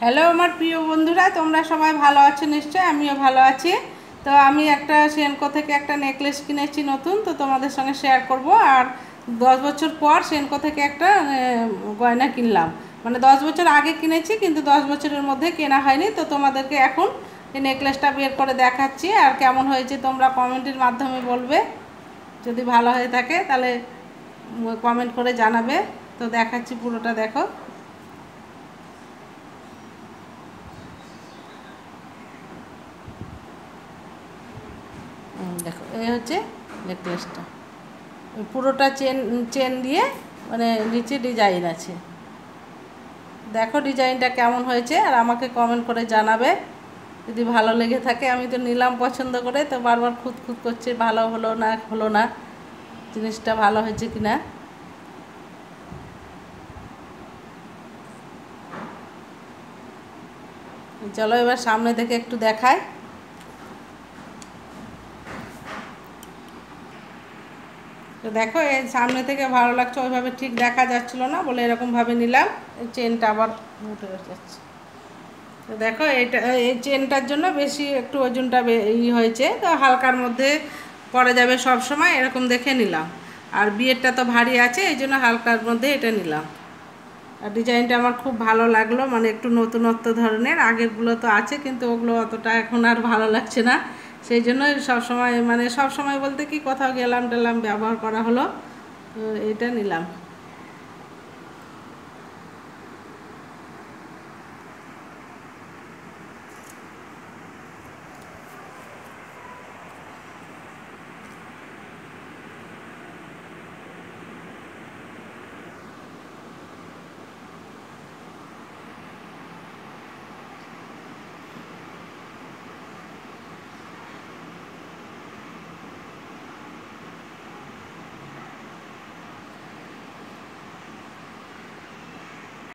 Hello আমার প্রিয় বন্ধুরা, তোমরা সবাই ভালো আছো নিশ্চয়ই। আমিও ভালো আছি। তো আমি একটা সেনকো থেকে একটা নেকলেস কিনেছি নতুন, তো তোমাদের সঙ্গে শেয়ার করব। আর 10 বছর পর সেনকো থেকে একটা গয়না কিনলাম। মানে 10 বছর আগে কিনেছি, কিন্তু 10 বছরের মধ্যে কেনা হয়নি। তো তোমাদেরকে এখন এই নেকলেসটা বের করে দেখাচ্ছি, আর কেমন হয়েছে তোমরা কমেন্টের মাধ্যমে বলবে। যদি ভালো হয়ে থাকে তাহলে কমেন্ট করে জানাবে। তো দেখাচ্ছি, পুরোটা দেখো। দেখো, এই হচ্ছে নেকলেসটা। পুরোটা চেন চেন দিয়ে, মানে নিচে ডিজাইন আছে। দেখো ডিজাইনটা কেমন হয়েছে, আর আমাকে কমেন্ট করে জানাবে যদি ভালো লেগে থাকে। আমি তো নিলাম পছন্দ করে, তো বারবার খুঁত করছে ভালো হলো না জিনিসটা ভালো হয়েছে কি না। চলো এবার সামনে থেকে একটু দেখাই। তো দেখো, এই সামনে থেকে ভালো লাগছে, ওইভাবে ঠিক দেখা যাচ্ছিলো না বলে এরকমভাবে নিলাম। এই চেনটা আবার উঠে যাচ্ছে। তো দেখো, এটা এই চেনটার জন্য বেশি একটু ওজনটা হয়েছে, তো হালকার মধ্যে পরা যাবে সব সময়, এরকম দেখে নিলাম। আর বিয়েরটা তো ভারী আছে, এই জন্য হালকার মধ্যে এটা নিলাম। আর ডিজাইনটা আমার খুব ভালো লাগলো, মানে একটু নতুনত্ব ধরনের। আগেরগুলো তো আছে, কিন্তু ওগুলো অতটা এখন আর ভালো লাগছে না। সেই জন্য সবসময়, মানে সবসময় বলতে কি, কোথাও গেলাম টেলাম ব্যবহার করা হলো, তো এটা নিলাম।